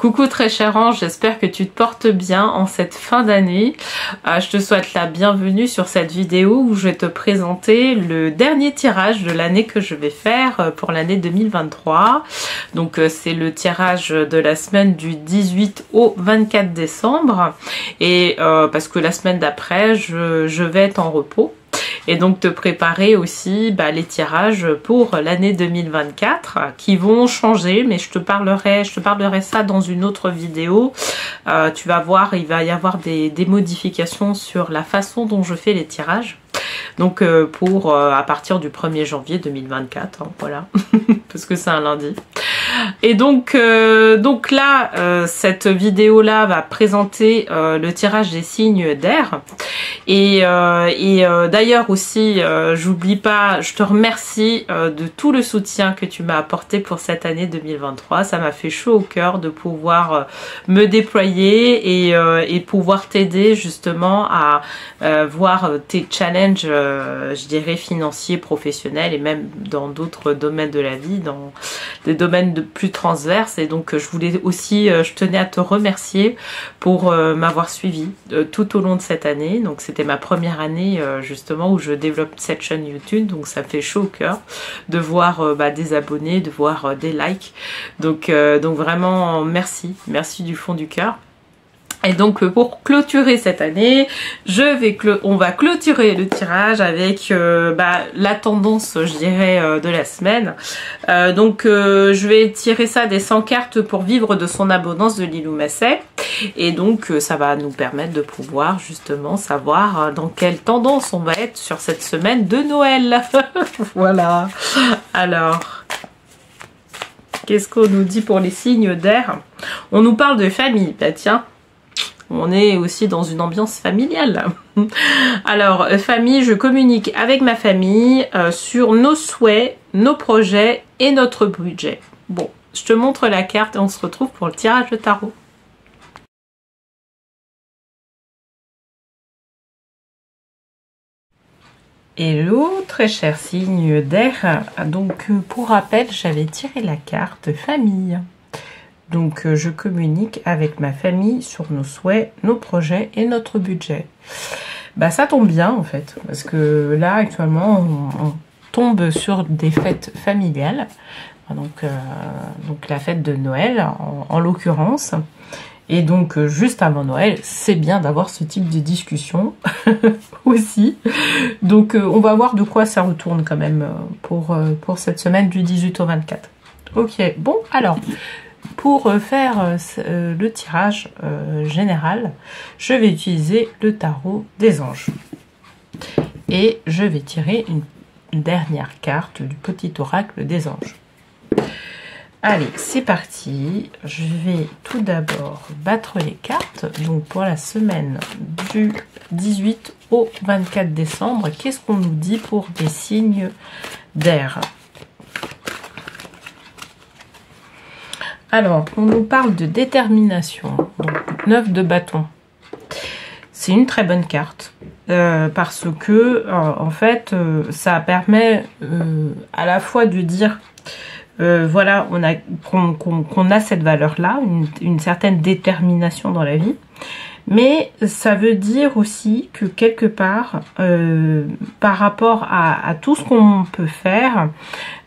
Coucou très cher Ange, j'espère que tu te portes bien en cette fin d'année. Je te souhaite la bienvenue sur cette vidéo où je vais te présenter le dernier tirage de l'année que je vais faire pour l'année 2023. Donc c'est le tirage de la semaine du 18 au 24 décembre. Et parce que la semaine d'après, je vais être en repos. Et donc te préparer aussi les tirages pour l'année 2024 qui vont changer, mais je te parlerai ça dans une autre vidéo. Tu vas voir, il va y avoir des modifications sur la façon dont je fais les tirages. Donc pour à partir du 1er janvier 2024, hein, voilà, parce que c'est un lundi. Et donc là, cette vidéo-là va présenter le tirage des signes d'air. Et d'ailleurs aussi, j'oublie pas, je te remercie de tout le soutien que tu m'as apporté pour cette année 2023. Ça m'a fait chaud au cœur de pouvoir me déployer et pouvoir t'aider justement à voir tes challenges, je dirais financiers, professionnels et même dans d'autres domaines de la vie, dans des domaines plus transverses. Et donc je voulais aussi, je tenais à te remercier pour m'avoir suivi tout au long de cette année. Donc c'était ma première année justement où je développe cette chaîne YouTube, donc ça me fait chaud au cœur de voir des abonnés, de voir des likes. Donc vraiment merci du fond du cœur. Et donc pour clôturer cette année, on va clôturer le tirage avec la tendance, je dirais, de la semaine. Je vais tirer ça des 100 cartes pour vivre de son abondance de Lilou Masset. Et donc ça va nous permettre de pouvoir justement savoir dans quelle tendance on va être sur cette semaine de Noël. Voilà. Alors, qu'est-ce qu'on nous dit pour les signes d'air? On nous parle de famille. Bah tiens. On est aussi dans une ambiance familiale. Alors, famille, je communique avec ma famille sur nos souhaits, nos projets et notre budget. Bon, je te montre la carte et on se retrouve pour le tirage de tarot. Hello, très cher signe d'air. Donc, pour rappel, j'avais tiré la carte famille. Donc, je communique avec ma famille sur nos souhaits, nos projets et notre budget. Bah, ça tombe bien, en fait, parce que là, actuellement, on tombe sur des fêtes familiales. Donc la fête de Noël, en l'occurrence. Et donc, juste avant Noël, c'est bien d'avoir ce type de discussion aussi. Donc, on va voir de quoi ça retourne quand même pour cette semaine du 18 au 24. Ok, bon, alors... Pour faire le tirage général, je vais utiliser le tarot des anges. Et je vais tirer une dernière carte du petit oracle des anges. Allez, c'est parti. Je vais tout d'abord battre les cartes. Donc pour la semaine du 18 au 24 décembre, qu'est-ce qu'on nous dit pour des signes d'air ? Alors, on nous parle de détermination, donc 9 de bâton. C'est une très bonne carte parce que, en fait, ça permet à la fois de dire, voilà, qu'on a cette valeur-là, une certaine détermination dans la vie, mais ça veut dire aussi que quelque part, par rapport à tout ce qu'on peut faire,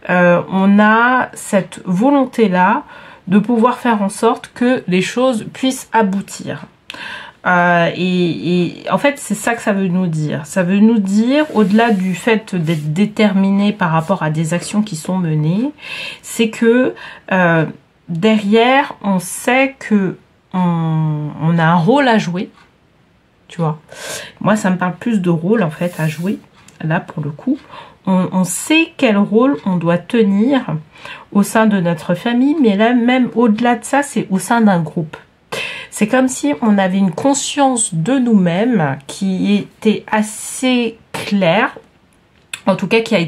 on a cette volonté-là de pouvoir faire en sorte que les choses puissent aboutir. Et en fait, c'est ça que ça veut nous dire. Ça veut nous dire, au-delà du fait d'être déterminé par rapport à des actions qui sont menées, c'est que derrière, on sait que on a un rôle à jouer. Tu vois. Moi, ça me parle plus de rôle, en fait, à jouer. Là, pour le coup, on sait quel rôle on doit tenir au sein de notre famille, mais là, même au-delà de ça, c'est au sein d'un groupe. C'est comme si on avait une conscience de nous-mêmes qui était assez claire, en tout cas qui a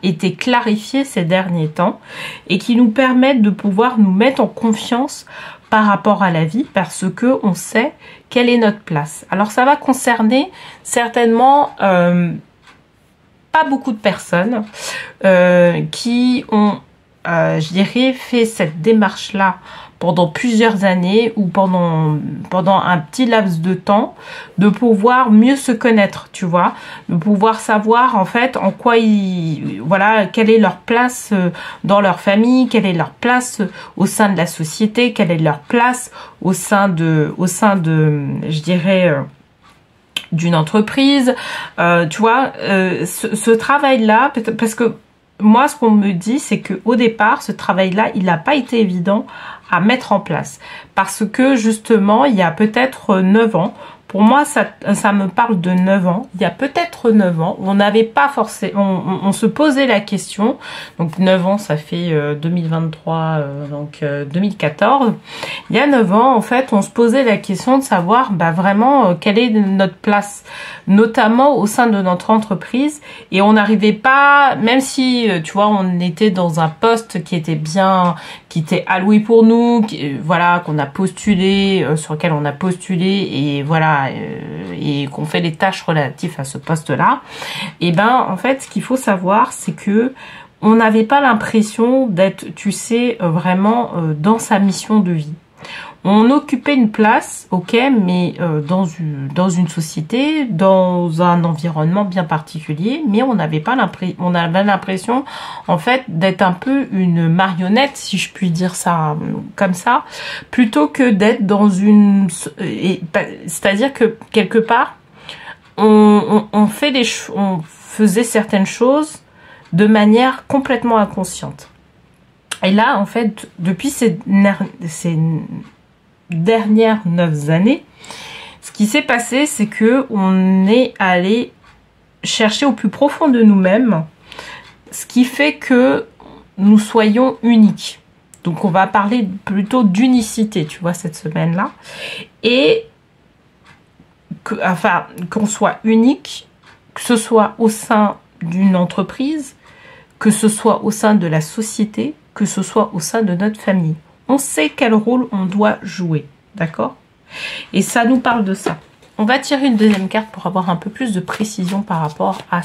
été clarifiée ces derniers temps, et qui nous permettent de pouvoir nous mettre en confiance par rapport à la vie, parce que on sait quelle est notre place. Alors ça va concerner certainement pas beaucoup de personnes qui ont, je dirais, fait cette démarche-là pendant plusieurs années ou pendant un petit laps de temps, de pouvoir mieux se connaître, tu vois, de pouvoir savoir en fait en quoi voilà, quelle est leur place dans leur famille, quelle est leur place au sein de la société, quelle est leur place au sein de je dirais, d'une entreprise, tu vois, ce travail-là, parce que moi, ce qu'on me dit, c'est que au départ, ce travail-là, il n'a pas été évident à mettre en place. Parce que, justement, il y a peut-être 9 ans, pour moi, ça me parle de 9 ans. Il y a peut-être 9 ans, on n'avait pas forcément... On se posait la question. Donc, 9 ans, ça fait 2023, donc 2014. Il y a 9 ans, en fait, on se posait la question de savoir vraiment quelle est notre place, notamment au sein de notre entreprise. Et on n'arrivait pas, même si, tu vois, on était dans un poste qui était bien, qui était alloué pour nous, voilà, qu'on a postulé, sur lequel on a postulé, et voilà, et qu'on fait les tâches relatives à ce poste-là, et en fait, ce qu'il faut savoir, c'est que on n'avait pas l'impression d'être, tu sais, vraiment dans sa mission de vie. On occupait une place, ok, mais dans une société, dans un environnement bien particulier, mais on avait l'impression, en fait, d'être un peu une marionnette, si je puis dire ça comme ça, plutôt que d'être dans une... C'est-à-dire que, quelque part, on faisait certaines choses de manière complètement inconsciente. Et là, en fait, depuis ces dernières 9 années, ce qui s'est passé, c'est que on est allé chercher au plus profond de nous-mêmes ce qui fait que nous soyons uniques. Donc, on va parler plutôt d'unicité, tu vois, cette semaine-là. Et qu'on soit unique, que ce soit au sein d'une entreprise, que ce soit au sein de la société, que ce soit au sein de notre famille. On sait quel rôle on doit jouer, d'accord? Et ça nous parle de ça. On va tirer une deuxième carte pour avoir un peu plus de précision par rapport à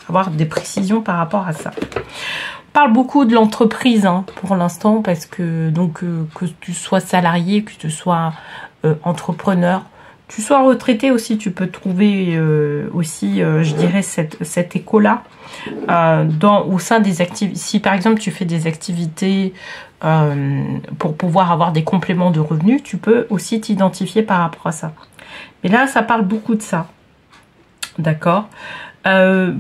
avoir des précisions par rapport à ça. On parle beaucoup de l'entreprise pour l'instant, parce que que tu sois salarié, que tu sois entrepreneur, tu sois retraité aussi, tu peux trouver aussi, je dirais, cet écho-là au sein des activités. Si par exemple tu fais des activités pour pouvoir avoir des compléments de revenus, tu peux aussi t'identifier par rapport à ça. Mais là, ça parle beaucoup de ça. D'accord?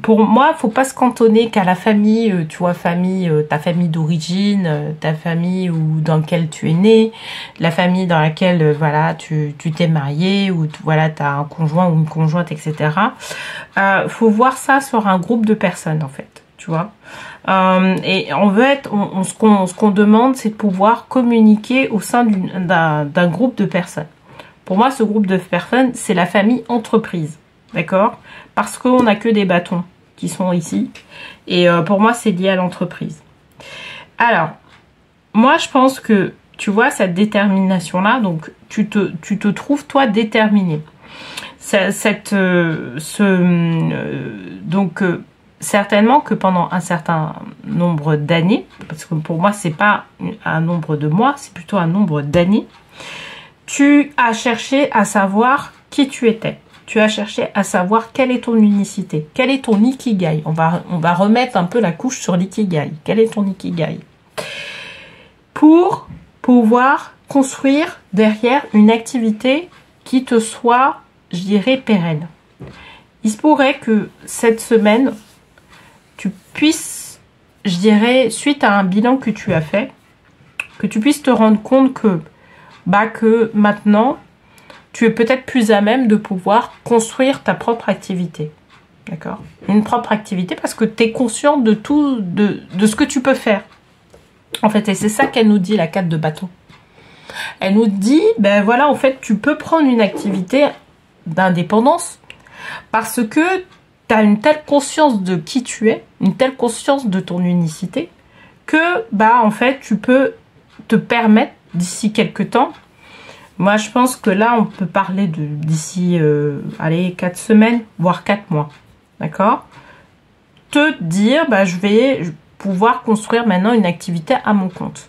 Pour moi, faut pas se cantonner qu'à la famille, tu vois, ta famille d'origine, ta famille dans laquelle tu es né, la famille dans laquelle, voilà, tu t'es marié, ou voilà, tu as un conjoint ou une conjointe, etc. Faut voir ça sur un groupe de personnes, en fait, tu vois. Et ce qu'on demande, c'est de pouvoir communiquer au sein d'un groupe de personnes. Pour moi, ce groupe de personnes, c'est la famille entreprise. D'accord? Parce qu'on n'a que des bâtons qui sont ici. Et pour moi, c'est lié à l'entreprise. Alors, moi, je pense que, tu vois, cette détermination-là, donc, tu te trouves, toi, déterminé. Certainement que pendant un certain nombre d'années, parce que pour moi, c'est pas un nombre de mois, c'est plutôt un nombre d'années, tu as cherché à savoir qui tu étais. Tu as cherché à savoir quelle est ton unicité, quel est ton ikigai. On va remettre un peu la couche sur l'ikigai. Quel est ton ikigai? Pour pouvoir construire derrière une activité qui te soit, je dirais, pérenne. Il se pourrait que cette semaine, tu puisses, je dirais, suite à un bilan que tu as fait, que tu puisses te rendre compte que maintenant, tu es peut-être plus à même de pouvoir construire ta propre activité. D'accord? Une propre activité, parce que tu es conscient de tout, de ce que tu peux faire. En fait, et c'est ça qu'elle nous dit, la carte de bâton. Elle nous dit, voilà, en fait, tu peux prendre une activité d'indépendance parce que tu as une telle conscience de qui tu es, une telle conscience de ton unicité, que, en fait, tu peux te permettre, d'ici quelques temps, moi, je pense que là, on peut parler d'ici, 4 semaines, voire 4 mois. D'accord? Te dire, pouvoir construire maintenant une activité à mon compte.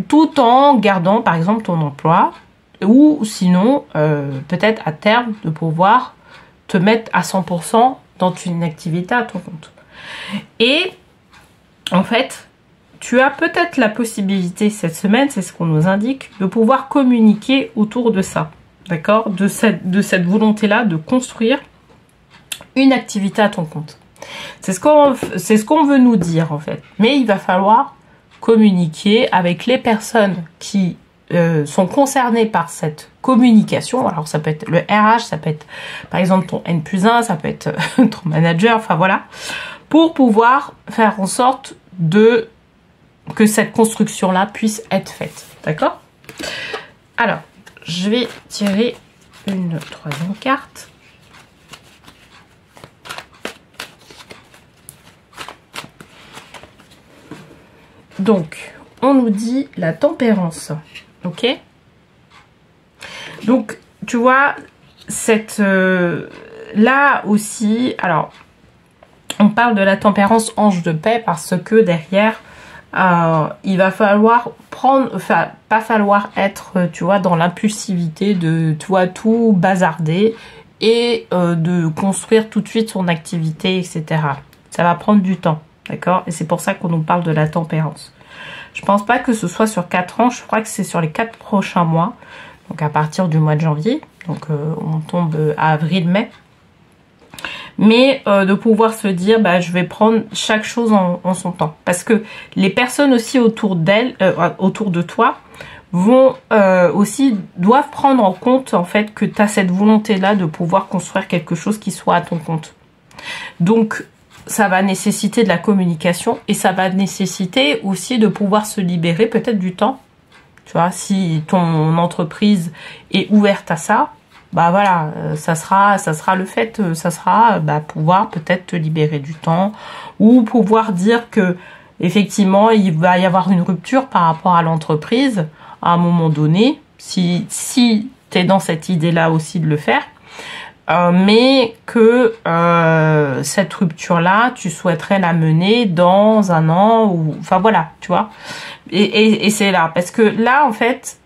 Tout en gardant par exemple ton emploi ou sinon peut-être à terme de pouvoir te mettre à 100% dans une activité à ton compte. Et en fait, tu as peut-être la possibilité cette semaine, c'est ce qu'on nous indique, de pouvoir communiquer autour de ça, d'accord, de cette volonté-là de construire une activité à ton compte. C'est ce qu'on veut nous dire en fait. Mais il va falloir communiquer avec les personnes qui sont concernées par cette communication. Alors ça peut être le RH, ça peut être par exemple ton N+1, ça peut être ton manager, enfin voilà, pour pouvoir faire en sorte que cette construction-là puisse être faite. D'accord? Alors, je vais tirer une troisième carte. Donc, on nous dit la tempérance. Ok? Donc, tu vois, là aussi, alors, on parle de la tempérance ange de paix parce que derrière, il va falloir pas falloir être, tu vois, dans l'impulsivité de, tu vois, tout bazarder et de construire tout de suite son activité, etc. Ça va prendre du temps, d'accord? Et c'est pour ça qu'on nous parle de la tempérance. Je pense pas que ce soit sur 4 ans, je crois que c'est sur les 4 prochains mois, donc à partir du mois de janvier, donc on tombe à avril-mai. Mais de pouvoir se dire, bah, je vais prendre chaque chose en son temps. Parce que les personnes aussi autour de toi, doivent prendre en compte en fait que tu as cette volonté-là de pouvoir construire quelque chose qui soit à ton compte. Donc, ça va nécessiter de la communication et ça va nécessiter aussi de pouvoir se libérer peut-être du temps. Tu vois, si ton entreprise est ouverte à ça, bah voilà, ça sera le fait, ça sera pouvoir peut-être te libérer du temps ou pouvoir dire que effectivement il va y avoir une rupture par rapport à l'entreprise à un moment donné, si tu es dans cette idée-là aussi de le faire, mais que cette rupture-là, tu souhaiterais la mener dans 1 an ou enfin voilà, tu vois. Et c'est là, parce que là en fait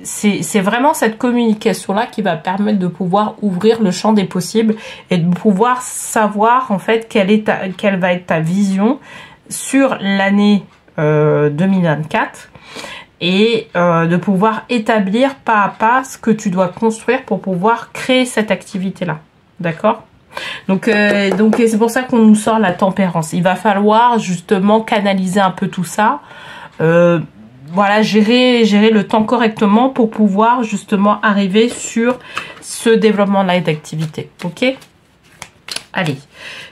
c'est vraiment cette communication-là qui va permettre de pouvoir ouvrir le champ des possibles et de pouvoir savoir en fait quelle va être ta vision sur l'année 2024 et de pouvoir établir pas à pas ce que tu dois construire pour pouvoir créer cette activité-là. D'accord ? Donc c'est pour ça qu'on nous sort la tempérance. Il va falloir justement canaliser un peu tout ça. Voilà, gérer le temps correctement pour pouvoir justement arriver sur ce développement-là d'activité. Ok? Allez,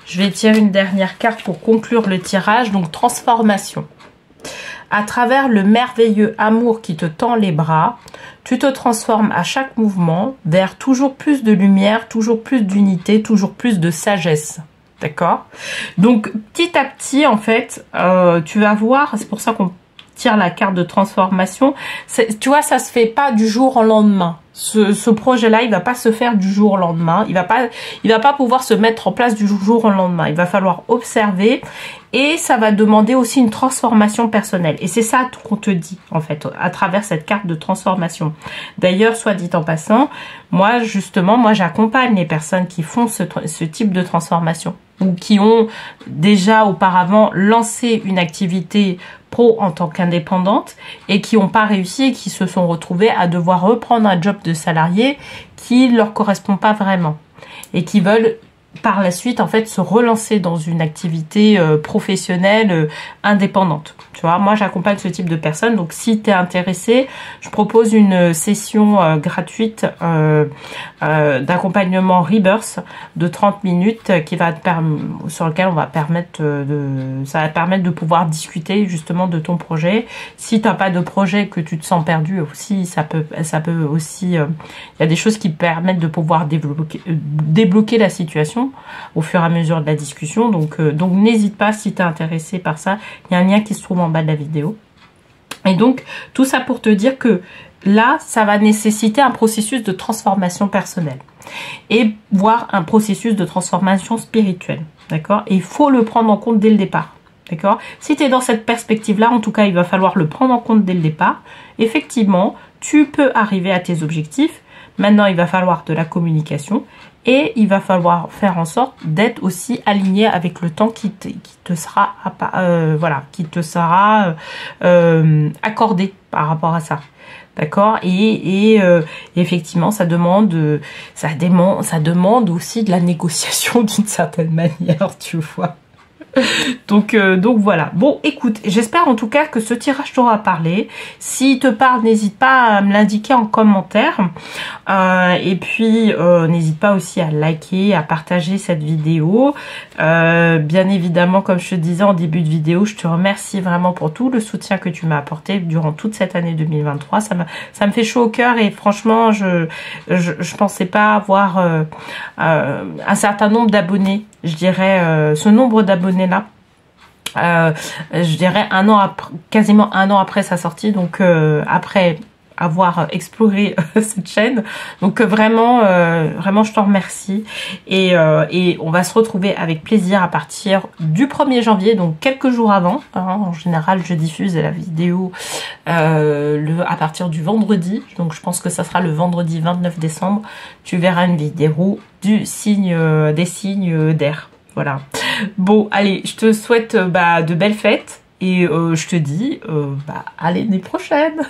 je vais tirer une dernière carte pour conclure le tirage. Donc, transformation. À travers le merveilleux amour qui te tend les bras, tu te transformes à chaque mouvement vers toujours plus de lumière, toujours plus d'unité, toujours plus de sagesse. D'accord? Donc, petit à petit, en fait, tu vas voir, c'est pour ça qu'on tire la carte de transformation. Tu vois, ça se fait pas du jour au lendemain. Ce projet-là, il va pas se faire du jour au lendemain. Il va pas pouvoir se mettre en place du jour au lendemain. Il va falloir observer et ça va demander aussi une transformation personnelle. Et c'est ça qu'on te dit, en fait, à travers cette carte de transformation. D'ailleurs, soit dit en passant, moi, justement, j'accompagne les personnes qui font ce type de transformation ou qui ont déjà auparavant lancé une activité pro en tant qu'indépendante et qui n'ont pas réussi et qui se sont retrouvés à devoir reprendre un job de salarié qui ne leur correspond pas vraiment et qui veulent par la suite en fait se relancer dans une activité professionnelle indépendante. Tu vois, moi j'accompagne ce type de personnes, donc si tu es intéressé, je propose une session gratuite d'accompagnement Rebirth de 30 minutes qui va sur lequel ça va permettre de pouvoir discuter justement de ton projet. Si tu n'as pas de projet, que tu te sens perdu aussi, ça peut aussi il y a des choses qui permettent de pouvoir débloquer la situation au fur et à mesure de la discussion. Donc n'hésite pas si tu es intéressé par ça. Il y a un lien qui se trouve en bas de la vidéo. Et donc, tout ça pour te dire que là, ça va nécessiter un processus de transformation personnelle et voire un processus de transformation spirituelle, d'accord? Et il faut le prendre en compte dès le départ, d'accord? Si tu es dans cette perspective-là, en tout cas, il va falloir le prendre en compte dès le départ. Effectivement, tu peux arriver à tes objectifs. Maintenant, il va falloir de la communication et il va falloir faire en sorte d'être aussi aligné avec le temps qui te sera, accordé par rapport à ça. D'accord, et effectivement, ça demande aussi de la négociation d'une certaine manière, tu vois. Donc voilà. Bon, écoute, j'espère en tout cas que ce tirage t'aura parlé. S'il te parle, n'hésite pas à me l'indiquer en commentaire. Et puis, n'hésite pas aussi à liker, à partager cette vidéo. Bien évidemment, comme je te disais en début de vidéo, je te remercie vraiment pour tout le soutien que tu m'as apporté durant toute cette année 2023. Ça me fait chaud au cœur et franchement, je pensais pas avoir un certain nombre d'abonnés. Je dirais ce nombre d'abonnés là, je dirais quasiment un an après sa sortie, donc après avoir exploré cette chaîne. Donc vraiment je t'en remercie et on va se retrouver avec plaisir à partir du 1er janvier, donc quelques jours avant. En général, je diffuse la vidéo à partir du vendredi, donc je pense que ça sera le vendredi 29 décembre. Tu verras une vidéo des signes d'air. Voilà. Bon, allez, je te souhaite de belles fêtes et je te dis à l'année prochaine.